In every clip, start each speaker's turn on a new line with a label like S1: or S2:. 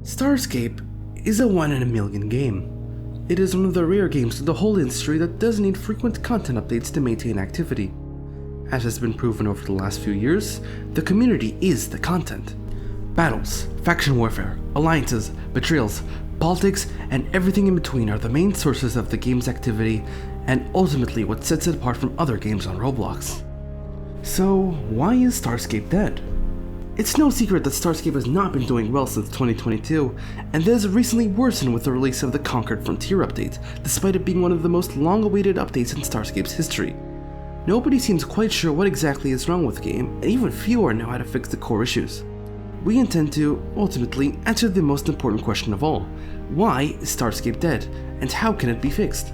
S1: Starscape is a one-in-a-million game. It is one of the rare games in the whole industry that does need frequent content updates to maintain activity. As has been proven over the last few years, the community is the content. Battles, faction warfare, alliances, betrayals, politics, and everything in between are the main sources of the game's activity and ultimately what sets it apart from other games on Roblox. So, why is Starscape dead? It's no secret that Starscape has not been doing well since 2022, and this has recently worsened with the release of the Conquered Frontier update, despite it being one of the most long-awaited updates in Starscape's history. Nobody seems quite sure what exactly is wrong with the game, and even fewer know how to fix the core issues. We intend to, ultimately, answer the most important question of all: why is Starscape dead, and how can it be fixed?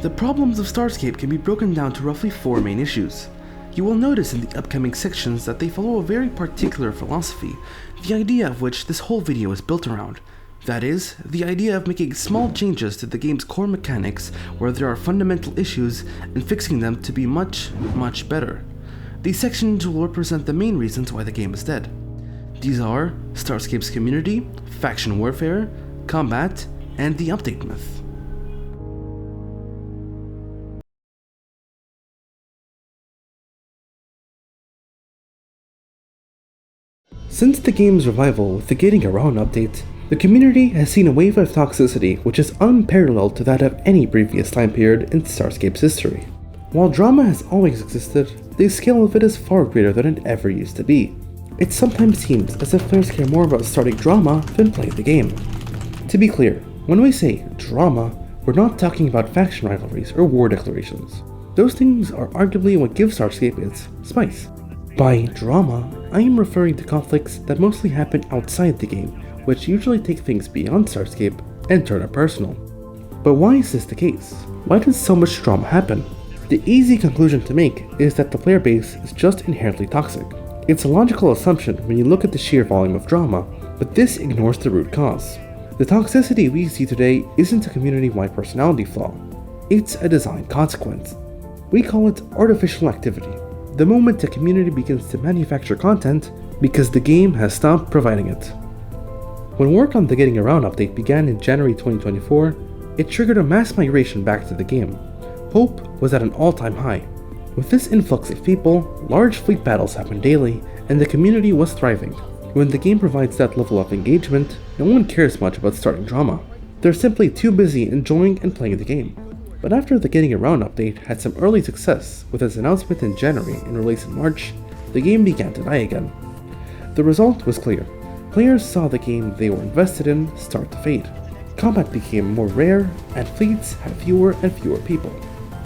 S1: The problems of Starscape can be broken down to roughly 4 main issues. You will notice in the upcoming sections that they follow a very particular philosophy, the idea of which this whole video is built around. That is, the idea of making small changes to the game's core mechanics where there are fundamental issues and fixing them to be much, much better. These sections will represent the main reasons why the game is dead. These are Starscape's community, faction warfare, combat, and the update myth. Since the game's revival with the Getting Around update, the community has seen a wave of toxicity which is unparalleled to that of any previous time period in Starscape's history. While drama has always existed, the scale of it is far greater than it ever used to be. It sometimes seems as if players care more about starting drama than playing the game. To be clear, when we say drama, we're not talking about faction rivalries or war declarations. Those things are arguably what gives Starscape its spice. By drama, I am referring to conflicts that mostly happen outside the game, which usually take things beyond Starscape and turn it personal. But why is this the case? Why does so much drama happen? The easy conclusion to make is that the player base is just inherently toxic. It's a logical assumption when you look at the sheer volume of drama, but this ignores the root cause. The toxicity we see today isn't a community-wide personality flaw. It's a design consequence. We call it artificial activity. The moment the community begins to manufacture content because the game has stopped providing it. When work on the Getting Around update began in January 2024, it triggered a mass migration back to the game. Hope was at an all-time high. With this influx of people, large fleet battles happened daily, and the community was thriving. When the game provides that level of engagement, no one cares much about starting drama. They're simply too busy enjoying and playing the game. But after the Getting Around update had some early success with its announcement in January and release in March, the game began to die again. The result was clear. Players saw the game they were invested in start to fade. Combat became more rare, and fleets had fewer and fewer people.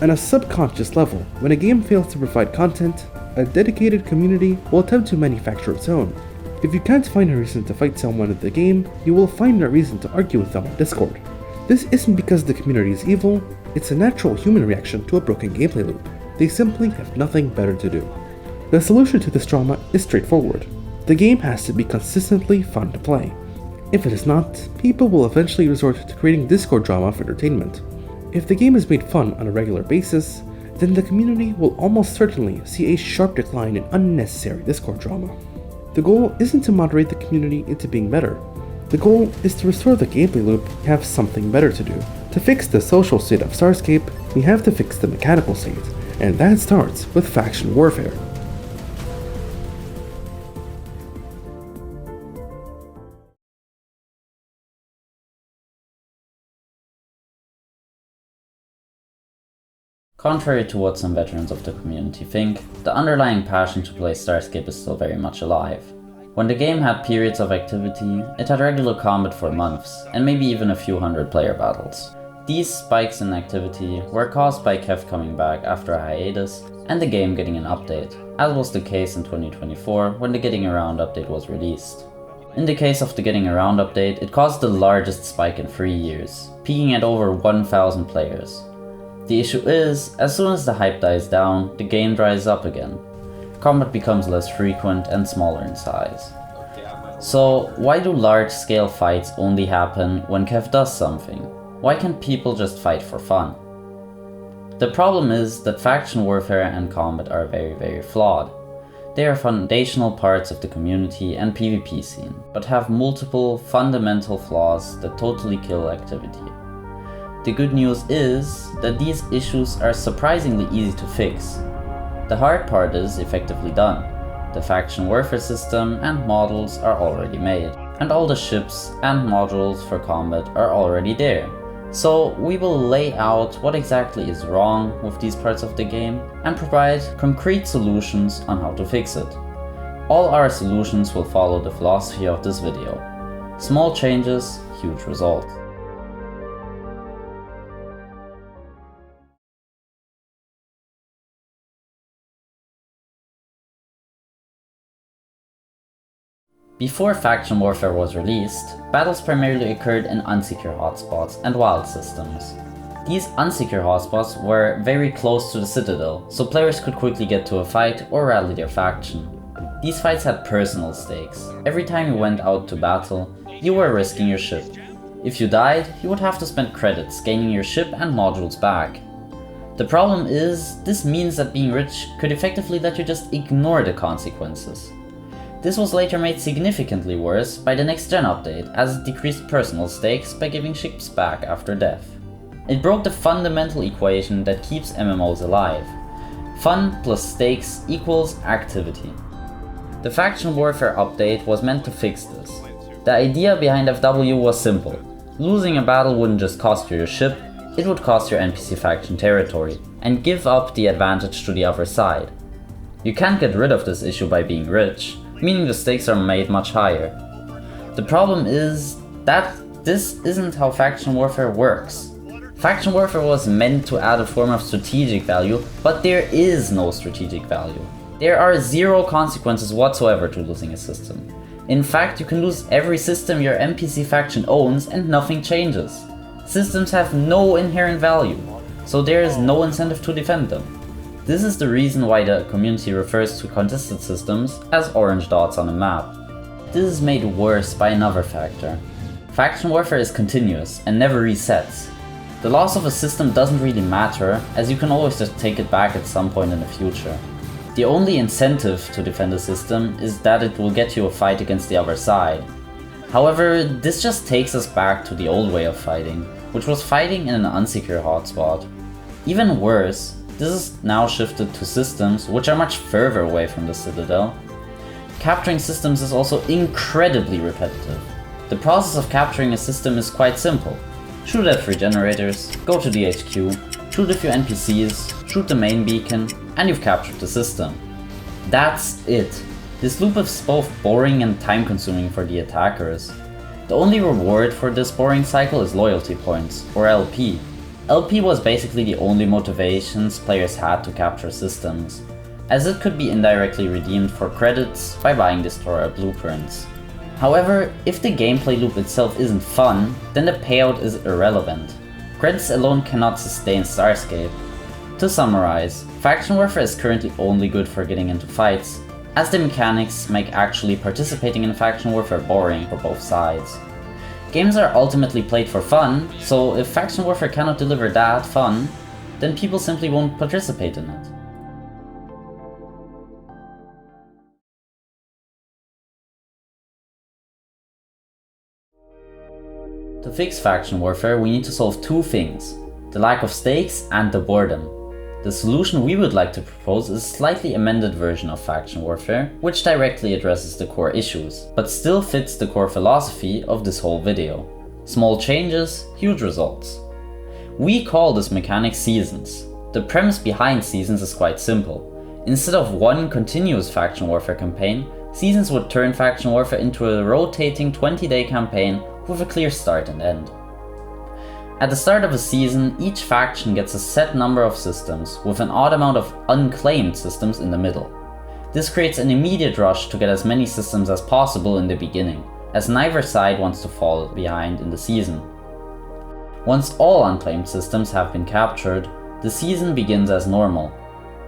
S1: On a subconscious level, when a game fails to provide content, a dedicated community will attempt to manufacture its own. If you can't find a reason to fight someone in the game, you will find a reason to argue with them on Discord. This isn't because the community is evil, it's a natural human reaction to a broken gameplay loop. They simply have nothing better to do. The solution to this drama is straightforward. The game has to be consistently fun to play. If it is not, people will eventually resort to creating Discord drama for entertainment. If the game is made fun on a regular basis, then the community will almost certainly see a sharp decline in unnecessary Discord drama. The goal isn't to moderate the community into being better. The goal is to restore the gameplay loop and have something better to do. To fix the social state of Starscape, we have to fix the mechanical state, and that starts with faction warfare.
S2: Contrary to what some veterans of the community think, the underlying passion to play Starscape is still very much alive. When the game had periods of activity, it had regular combat for months, and maybe even a few hundred player battles. These spikes in activity were caused by Keth coming back after a hiatus and the game getting an update, as was the case in 2024 when the Getting Around update was released. In the case of the Getting Around update, it caused the largest spike in 3 years, peaking at over 1,000 players. The issue is, as soon as the hype dies down, the game dries up again. Combat becomes less frequent and smaller in size. So why do large-scale fights only happen when Keth does something? Why can't people just fight for fun? The problem is that faction warfare and combat are very flawed. They are foundational parts of the community and PvP scene, but have multiple fundamental flaws that totally kill activity. The good news is that these issues are surprisingly easy to fix. The hard part is effectively done. The faction warfare system and models are already made, and all the ships and modules for combat are already there. So we will lay out what exactly is wrong with these parts of the game and provide concrete solutions on how to fix it. All our solutions will follow the philosophy of this video. Small changes, huge results. Before Faction Warfare was released, battles primarily occurred in unsecure hotspots and wild systems. These unsecure hotspots were very close to the Citadel, so players could quickly get to a fight or rally their faction. These fights had personal stakes. Every time you went out to battle, you were risking your ship. If you died, you would have to spend credits gaining your ship and modules back. The problem is, this means that being rich could effectively let you just ignore the consequences. This was later made significantly worse by the next gen update, as it decreased personal stakes by giving ships back after death. It broke the fundamental equation that keeps MMOs alive. Fun plus stakes equals activity. The Faction Warfare update was meant to fix this. The idea behind FW was simple. Losing a battle wouldn't just cost you your ship, it would cost your NPC faction territory, and give up the advantage to the other side. You can't get rid of this issue by being rich, meaning the stakes are made much higher. The problem is that this isn't how Faction Warfare works. Faction Warfare was meant to add a form of strategic value, but there is no strategic value. There are zero consequences whatsoever to losing a system. In fact, you can lose every system your NPC faction owns and nothing changes. Systems have no inherent value, so there is no incentive to defend them. This is the reason why the community refers to contested systems as orange dots on a map. This is made worse by another factor. Faction Warfare is continuous and never resets. The loss of a system doesn't really matter, as you can always just take it back at some point in the future. The only incentive to defend a system is that it will get you a fight against the other side. However, this just takes us back to the old way of fighting, which was fighting in an unsecure hotspot. Even worse, this is now shifted to systems which are much further away from the Citadel. Capturing systems is also incredibly repetitive. The process of capturing a system is quite simple. Shoot at 3 generators, go to the HQ, shoot a few NPCs, shoot the main beacon, and you've captured the system. That's it. This loop is both boring and time consuming for the attackers. The only reward for this boring cycle is loyalty points, or LP. LP was basically the only motivations players had to capture systems, as it could be indirectly redeemed for credits by buying destroyer blueprints. However, if the gameplay loop itself isn't fun, then the payout is irrelevant. Credits alone cannot sustain Starscape. To summarize, Faction Warfare is currently only good for getting into fights, as the mechanics make actually participating in Faction Warfare boring for both sides. Games are ultimately played for fun, so if Faction Warfare cannot deliver that fun, then people simply won't participate in it. To fix Faction Warfare, we need to solve two things: the lack of stakes and the boredom. The solution we would like to propose is a slightly amended version of Faction Warfare, which directly addresses the core issues, but still fits the core philosophy of this whole video. Small changes, huge results. We call this mechanic seasons. The premise behind seasons is quite simple. Instead of one continuous Faction Warfare campaign, seasons would turn Faction Warfare into a rotating 20-day campaign with a clear start and end. At the start of a season, each faction gets a set number of systems, with an odd amount of unclaimed systems in the middle. This creates an immediate rush to get as many systems as possible in the beginning, as neither side wants to fall behind in the season. Once all unclaimed systems have been captured, the season begins as normal.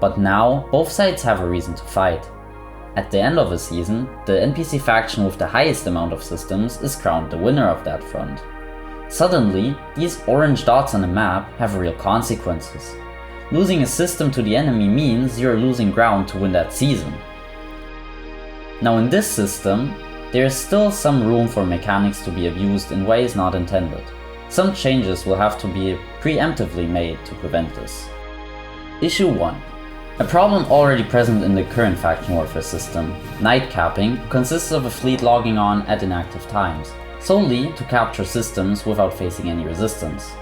S2: But now, both sides have a reason to fight. At the end of a season, the NPC faction with the highest amount of systems is crowned the winner of that front. Suddenly, these orange dots on the map have real consequences. Losing a system to the enemy means you're losing ground to win that season. Now in this system, there is still some room for mechanics to be abused in ways not intended. Some changes will have to be preemptively made to prevent this. Issue 1. A problem already present in the current faction warfare system, night capping, consists of a fleet logging on at inactive times, solely to capture systems without facing any resistance.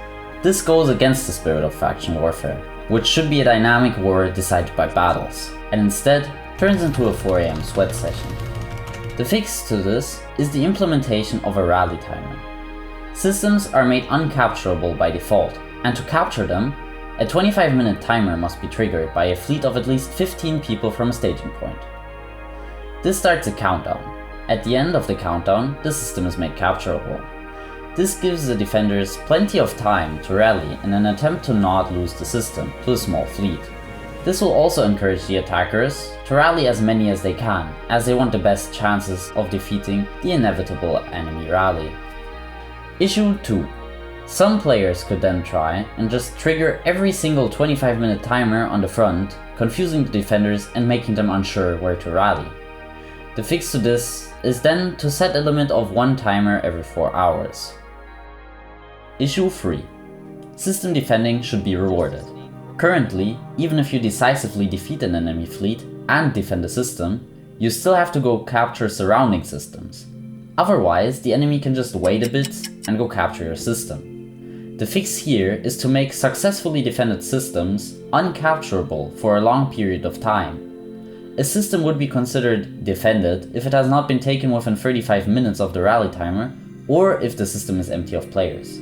S2: This goes against the spirit of faction warfare, which should be a dynamic war decided by battles, and instead turns into a 4 AM sweat session. The fix to this is the implementation of a rally timer. Systems are made uncapturable by default, and to capture them, a 25-minute timer must be triggered by a fleet of at least 15 people from a staging point. This starts a countdown. At the end of the countdown, the system is made capturable. This gives the defenders plenty of time to rally in an attempt to not lose the system to a small fleet. This will also encourage the attackers to rally as many as they can, as they want the best chances of defeating the inevitable enemy rally. Issue 2. Some players could then try and just trigger every single 25-minute timer on the front, confusing the defenders and making them unsure where to rally. The fix to this is then to set a limit of 1 timer every 4 hours. Issue 3. System defending should be rewarded. Currently, even if you decisively defeat an enemy fleet and defend the system, you still have to go capture surrounding systems. Otherwise, the enemy can just wait a bit and go capture your system. The fix here is to make successfully defended systems uncapturable for a long period of time. A system would be considered defended if it has not been taken within 35 minutes of the rally timer, or if the system is empty of players.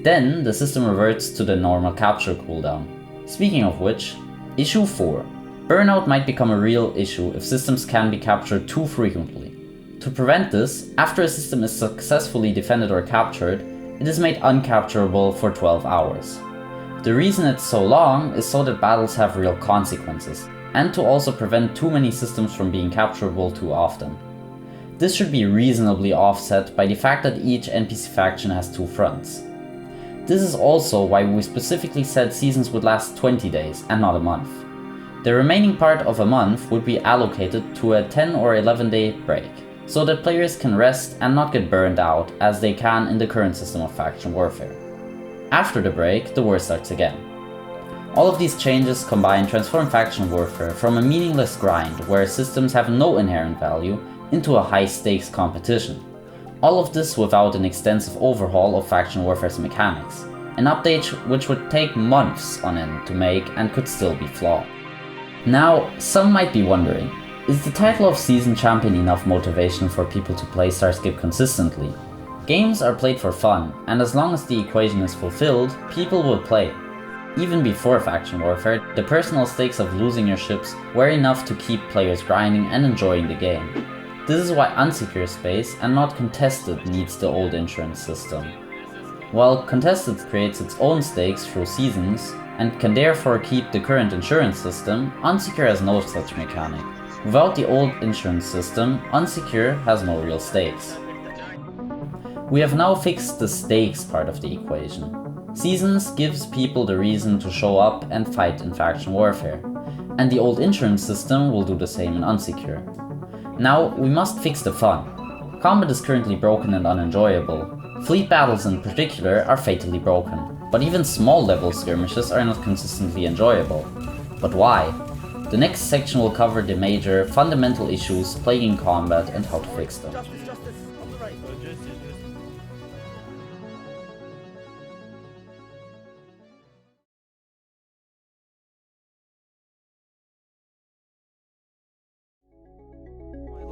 S2: Then the system reverts to the normal capture cooldown. Speaking of which, Issue 4. Burnout might become a real issue if systems can be captured too frequently. To prevent this, after a system is successfully defended or captured, it is made uncapturable for 12 hours. The reason it's so long is so that battles have real consequences, and to also prevent too many systems from being capturable too often. This should be reasonably offset by the fact that each NPC faction has 2 fronts. This is also why we specifically said seasons would last 20 days and not a month. The remaining part of a month would be allocated to a 10 or 11 day break, so that players can rest and not get burned out as they can in the current system of faction warfare. After the break, the war starts again. All of these changes combine transform faction warfare from a meaningless grind where systems have no inherent value into a high stakes competition. All of this without an extensive overhaul of faction warfare's mechanics, an update which would take months on end to make and could still be flawed. Now, some might be wondering, is the title of Season Champion enough motivation for people to play Starscape consistently? Games are played for fun, and as long as the equation is fulfilled, people will play. Even before faction warfare, the personal stakes of losing your ships were enough to keep players grinding and enjoying the game. This is why unsecure space and not contested needs the old insurance system. While contested creates its own stakes through seasons, and can therefore keep the current insurance system, unsecure has no such mechanic. Without the old insurance system, unsecure has no real stakes. We have now fixed the stakes part of the equation. Seasons gives people the reason to show up and fight in faction warfare, and the old insurance system will do the same in unsecure. Now we must fix the fun. Combat is currently broken and unenjoyable. Fleet battles in particular are fatally broken, but even small level skirmishes are not consistently enjoyable. But why? The next section will cover the major, fundamental issues plaguing combat and how to fix them.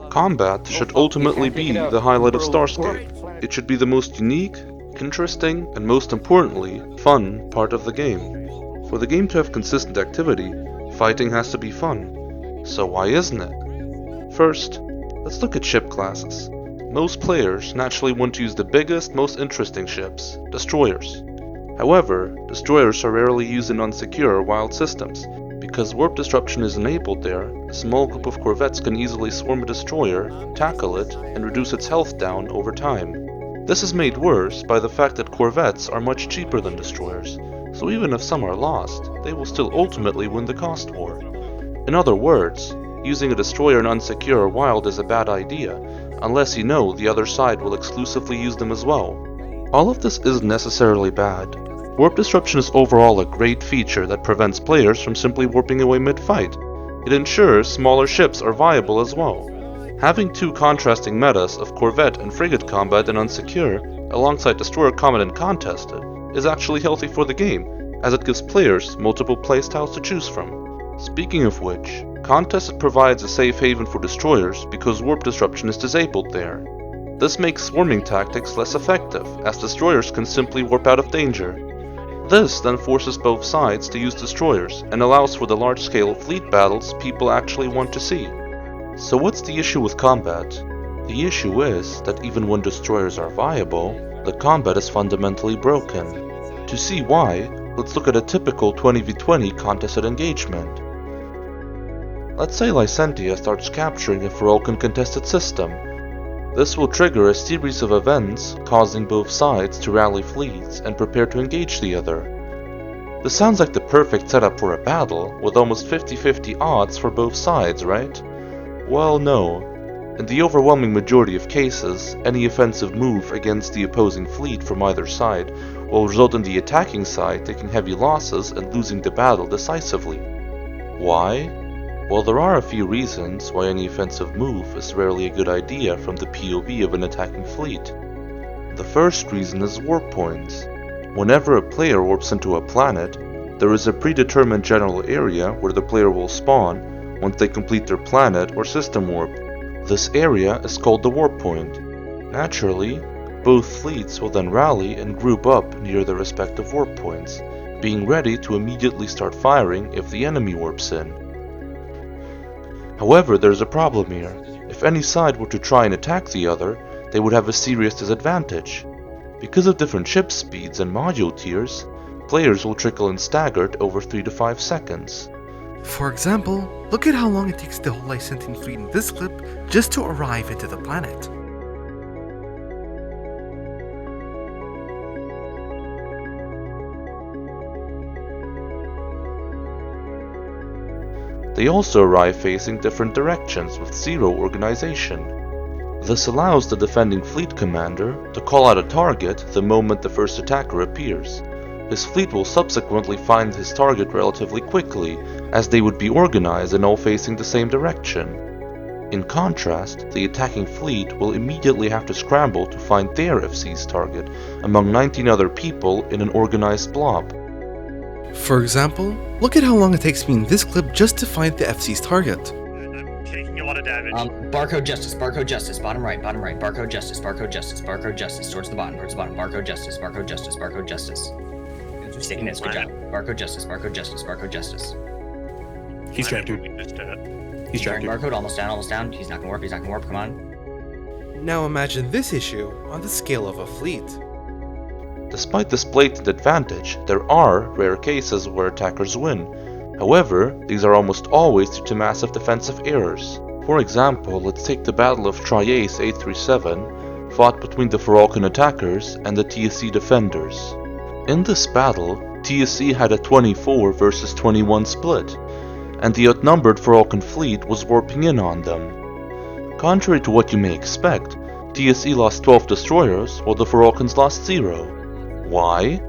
S3: Combat should ultimately be the highlight of Starscape. It should be the most unique, interesting, and most importantly, fun part of the game. For the game to have consistent activity, fighting has to be fun. So why isn't it? First, let's look at ship classes. Most players naturally want to use the biggest, most interesting ships, destroyers. However, destroyers are rarely used in unsecure or wild systems. Because warp disruption is enabled there, a small group of corvettes can easily swarm a destroyer, tackle it, and reduce its health down over time. This is made worse by the fact that corvettes are much cheaper than destroyers, so even if some are lost, they will still ultimately win the cost war. In other words, using a destroyer in unsecure or wild is a bad idea, unless you know the other side will exclusively use them as well. All of this isn't necessarily bad. Warp disruption is overall a great feature that prevents players from simply warping away mid-fight. It ensures smaller ships are viable as well. Having two contrasting metas of corvette and frigate combat in unsecure, alongside destroyer combat in contested, is actually healthy for the game, as it gives players multiple playstyles to choose from. Speaking of which, contested provides a safe haven for destroyers because warp disruption is disabled there. This makes swarming tactics less effective, as destroyers can simply warp out of danger. This then forces both sides to use destroyers and allows for the large-scale fleet battles people actually want to see. So what's the issue with combat? The issue is that even when destroyers are viable, the combat is fundamentally broken. To see why, let's look at a typical 20v20 contested engagement. Let's say Lycentia starts capturing a Ferokan contested system. This will trigger a series of events, causing both sides to rally fleets and prepare to engage the other. This sounds like the perfect setup for a battle, with almost 50-50 odds for both sides, right? Well, no. In the overwhelming majority of cases, any offensive move against the opposing fleet from either side will result in the attacking side taking heavy losses and losing the battle decisively. Why? Well, there are a few reasons why any offensive move is rarely a good idea from the POV of an attacking fleet. The first reason is warp points. Whenever a player warps into a planet, there is a predetermined general area where the player will spawn once they complete their planet or system warp. This area is called the warp point. Naturally, both fleets will then rally and group up near their respective warp points, being ready to immediately start firing if the enemy warps in. However, there's a problem here. If any side were to try and attack the other, they would have a serious disadvantage. Because of different ship speeds and module tiers, players will trickle in staggered over 3 to 5 seconds.
S1: For example, look at how long it takes the whole Lycentian fleet in this clip just to arrive into the planet.
S3: They also arrive facing different directions with zero organization. This allows the defending fleet commander to call out a target the moment the first attacker appears. His fleet will subsequently find his target relatively quickly, as they would be organized and all facing the same direction. In contrast, the attacking fleet will immediately have to scramble to find their FC's target among 19 other people in an organized blob.
S1: For example, look at how long it takes me in this clip just to find the FC's target.
S4: I'm taking a lot of damage.
S5: Barcode Justice, bottom right, Barcode Justice, Barcode Justice, towards the bottom, Barcode Justice, Barcode Justice. Taking this, good job. Barcode Justice.
S4: He's trapped, dude. He's trapped.
S5: Barcode, almost down. He's not gonna warp, come on.
S1: Now imagine this issue on the scale of a fleet.
S3: Despite this blatant advantage, there are rare cases where attackers win. However, these are almost always due to massive defensive errors. For example, let's take the Battle of Triace 837, fought between the Ferokan attackers and the TSC defenders. In this battle, TSC had a 24 versus 21 split, and the outnumbered Ferokan fleet was warping in on them. Contrary to what you may expect, TSC lost 12 destroyers while the Ferokans lost 0. Why?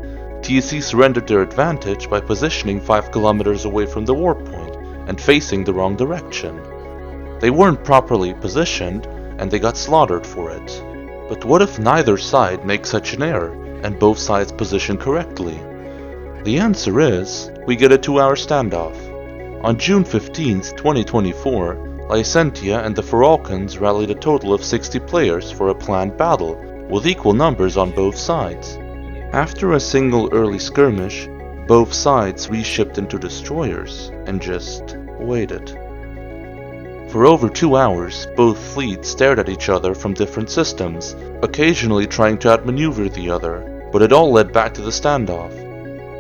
S3: TSC surrendered their advantage by positioning 5 kilometers away from the warp point and facing the wrong direction. They weren't properly positioned and they got slaughtered for it. But what if neither side makes such an error and both sides position correctly? The answer is, we get a 2-hour standoff. On June 15th, 2024, Lycentia and the Ferokans rallied a total of 60 players for a planned battle, with equal numbers on both sides. After a single early skirmish, both sides reshipped into destroyers and just waited. For over 2 hours, both fleets stared at each other from different systems, occasionally trying to outmaneuver the other, but it all led back to the standoff.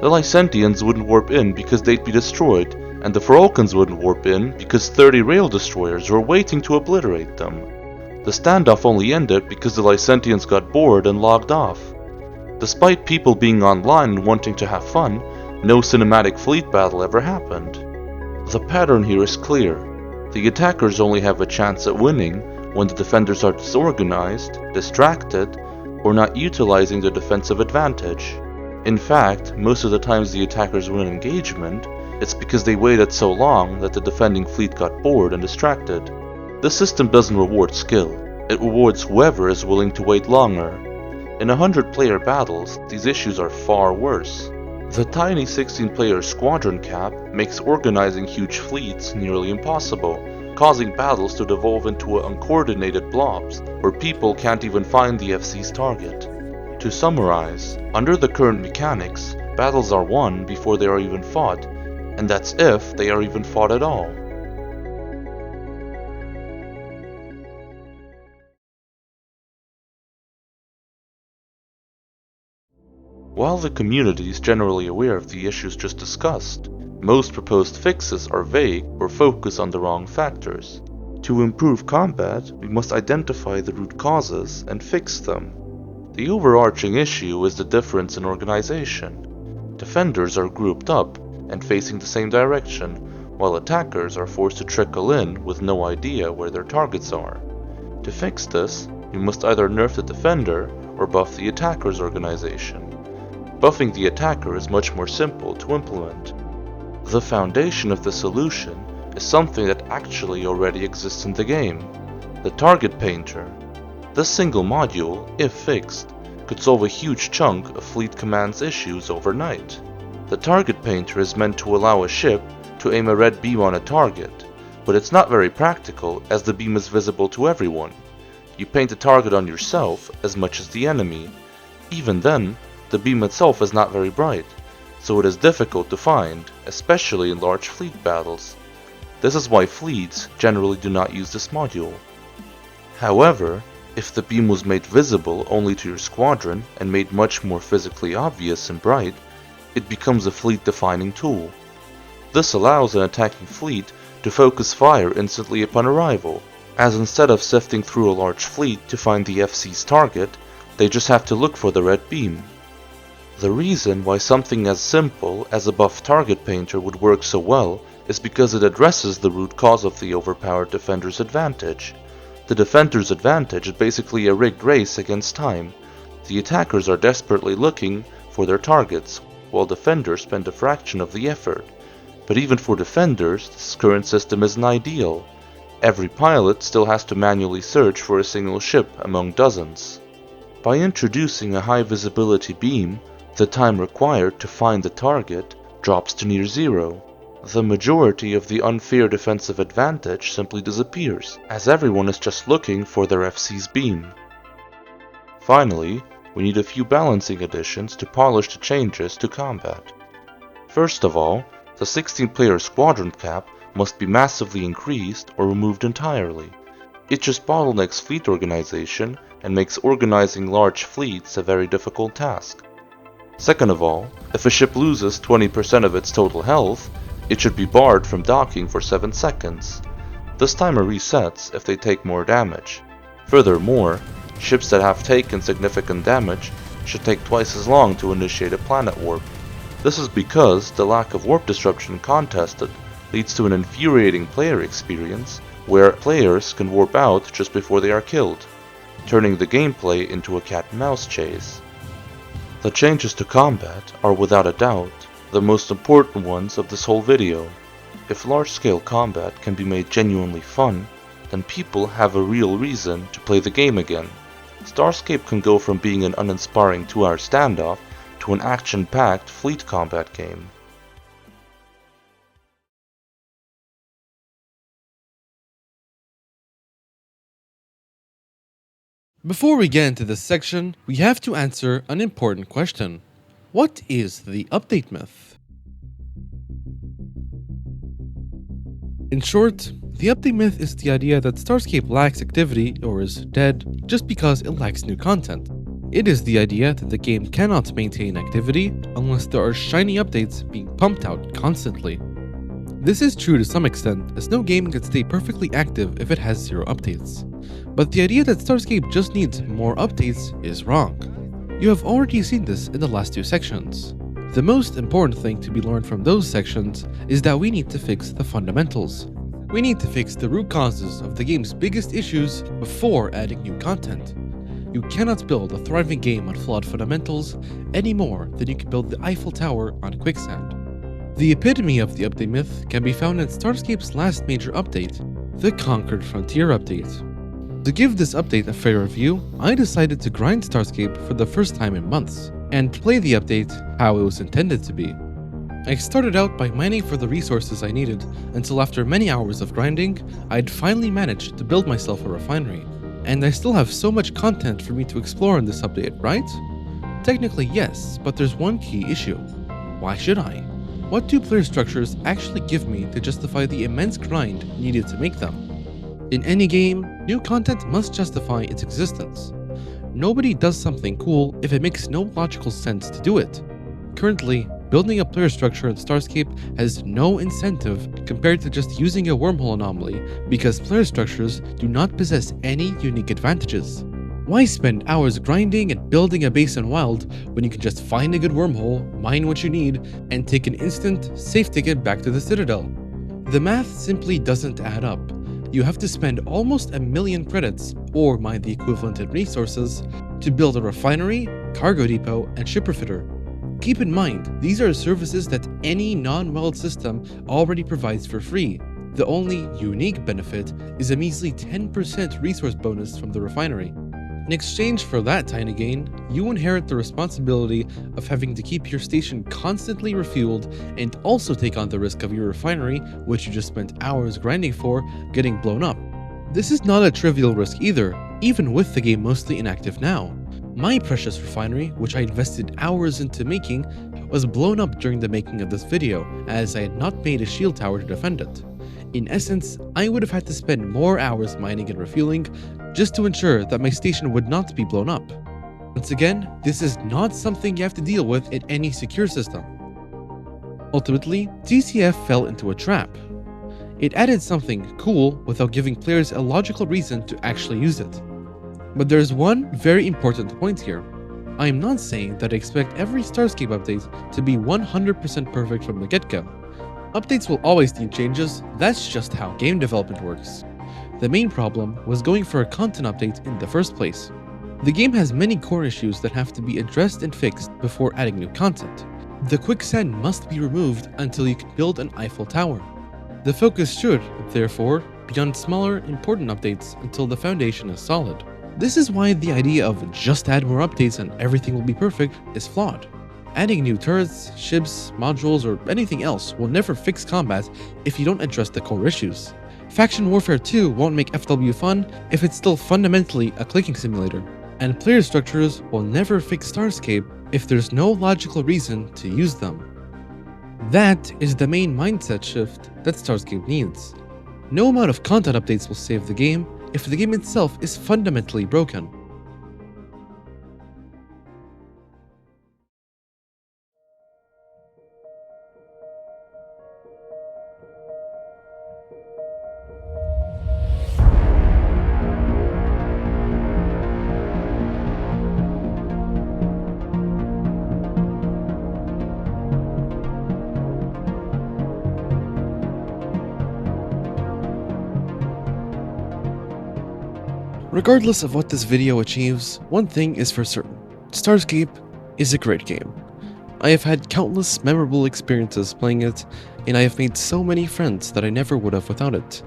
S3: The Lycentians wouldn't warp in because they'd be destroyed, and the Ferokans wouldn't warp in because 30 rail destroyers were waiting to obliterate them. The standoff only ended because the Lycentians got bored and logged off. Despite people being online and wanting to have fun, no cinematic fleet battle ever happened. The pattern here is clear. The attackers only have a chance at winning when the defenders are disorganized, distracted, or not utilizing their defensive advantage. In fact, most of the times the attackers win an engagement, it's because they waited so long that the defending fleet got bored and distracted. This system doesn't reward skill, it rewards whoever is willing to wait longer. In 100-player battles, these issues are far worse. The tiny 16-player squadron cap makes organizing huge fleets nearly impossible, causing battles to devolve into uncoordinated blobs where people can't even find the FC's target. To summarize, under the current mechanics, battles are won before they are even fought, and that's if they are even fought at all. While the community is generally aware of the issues just discussed, most proposed fixes are vague or focus on the wrong factors. To improve combat, we must identify the root causes and fix them. The overarching issue is the difference in organization. Defenders are grouped up and facing the same direction, while attackers are forced to trickle in with no idea where their targets are. To fix this, we must either nerf the defender or buff the attacker's organization. Buffing the attacker is much more simple to implement. The foundation of the solution is something that actually already exists in the game: the target painter. This single module, if fixed, could solve a huge chunk of Fleet Command's issues overnight. The target painter is meant to allow a ship to aim a red beam on a target, but it's not very practical as the beam is visible to everyone. You paint the target on yourself as much as the enemy. Even then, the beam itself is not very bright, so it is difficult to find, especially in large fleet battles. This is why fleets generally do not use this module. However, if the beam was made visible only to your squadron and made much more physically obvious and bright, it becomes a fleet-defining tool. This allows an attacking fleet to focus fire instantly upon arrival, as instead of sifting through a large fleet to find the FC's target, they just have to look for the red beam. The reason why something as simple as a buff target painter would work so well is because it addresses the root cause of the overpowered defender's advantage. The defender's advantage is basically a rigged race against time. The attackers are desperately looking for their targets, while defenders spend a fraction of the effort. But even for defenders, this current system isn't ideal. Every pilot still has to manually search for a single ship among dozens. By introducing a high visibility beam, the time required to find the target drops to near zero. The majority of the unfair defensive advantage simply disappears, as everyone is just looking for their FC's beam. Finally, we need a few balancing additions to polish the changes to combat. First of all, the 16-player squadron cap must be massively increased or removed entirely. It just bottlenecks fleet organization and makes organizing large fleets a very difficult task. Second of all, if a ship loses 20% of its total health, it should be barred from docking for 7 seconds. This timer resets if they take more damage. Furthermore, ships that have taken significant damage should take twice as long to initiate a planet warp. This is because the lack of warp disruption contested leads to an infuriating player experience where players can warp out just before they are killed, turning the gameplay into a cat-and-mouse chase. The changes to combat are without a doubt the most important ones of this whole video. If large-scale combat can be made genuinely fun, then people have a real reason to play the game again. Starscape can go from being an uninspiring 2-hour standoff to an action-packed fleet combat game.
S1: Before we get into this section, we have to answer an important question. What is the update myth? In short, the update myth is the idea that Starscape lacks activity or is dead just because it lacks new content. It is the idea that the game cannot maintain activity unless there are shiny updates being pumped out constantly. This is true to some extent, as no game can stay perfectly active if it has 0 updates. But the idea that Starscape just needs more updates is wrong. You have already seen this in the last 2 sections. The most important thing to be learned from those sections is that we need to fix the fundamentals. We need to fix the root causes of the game's biggest issues before adding new content. You cannot build a thriving game on flawed fundamentals any more than you can build the Eiffel Tower on quicksand. The epitome of the update myth can be found in Starscape's last major update, the Conquered Frontier update. To give this update a fair review, I decided to grind Starscape for the first time in months, and play the update how it was intended to be. I started out by mining for the resources I needed until after many hours of grinding, I'd finally managed to build myself a refinery. And I still have so much content for me to explore in this update, right? Technically yes, but there's one key issue. Why should I? What do player structures actually give me to justify the immense grind needed to make them? In any game, new content must justify its existence. Nobody does something cool if it makes no logical sense to do it. Currently, building a player structure in Starscape has no incentive compared to just using a wormhole anomaly because player structures do not possess any unique advantages. Why spend hours grinding and building a base in Wild when you can just find a good wormhole, mine what you need, and take an instant, safe ticket back to the Citadel? The math simply doesn't add up. You have to spend almost 1,000,000 credits, or mine the equivalent in resources, to build a refinery, cargo depot, and ship refitter. Keep in mind, these are services that any non-Wild system already provides for free. The only unique benefit is a measly 10% resource bonus from the refinery. In exchange for that tiny gain, you inherit the responsibility of having to keep your station constantly refueled and also take on the risk of your refinery, which you just spent hours grinding for, getting blown up. This is not a trivial risk either, even with the game mostly inactive now. My precious refinery, which I invested hours into making, was blown up during the making of this video, as I had not made a shield tower to defend it. In essence, I would have had to spend more hours mining and refueling just to ensure that my station would not be blown up. Once again, this is not something you have to deal with in any secure system. Ultimately, TCF fell into a trap. It added something cool without giving players a logical reason to actually use it. But there's one very important point here. I am not saying that I expect every Starscape update to be 100% perfect from the get-go. Updates will always need changes, that's just how game development works. The main problem was going for a content update in the first place. The game has many core issues that have to be addressed and fixed before adding new content. The quicksand must be removed until you can build an Eiffel Tower. The focus should, therefore, be on smaller, important updates until the foundation is solid. This is why the idea of just add more updates and everything will be perfect is flawed. Adding new turrets, ships, modules, or anything else will never fix combat if you don't address the core issues. Faction Warfare 2 won't make FW fun if it's still fundamentally a clicking simulator. And player structures will never fix Starscape if there's no logical reason to use them. That is the main mindset shift that Starscape needs. No amount of content updates will save the game if the game itself is fundamentally broken. Regardless of what this video achieves, one thing is for certain. Starscape is a great game. I have had countless memorable experiences playing it, and I have made so many friends that I never would have without it.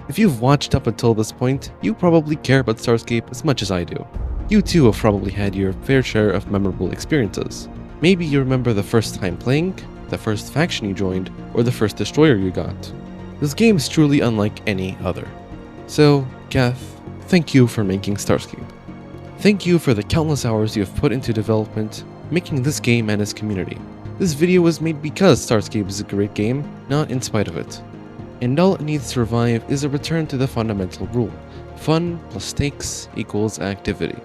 S1: If you've watched up until this point, you probably care about Starscape as much as I do. You too have probably had your fair share of memorable experiences. Maybe you remember the first time playing, the first faction you joined, or the first destroyer you got. This game is truly unlike any other. So, Keth, thank you for making Starscape. Thank you for the countless hours you have put into development, making this game and its community. This video was made because Starscape is a great game, not in spite of it. And all it needs to revive is a return to the fundamental rule: fun plus stakes equals activity.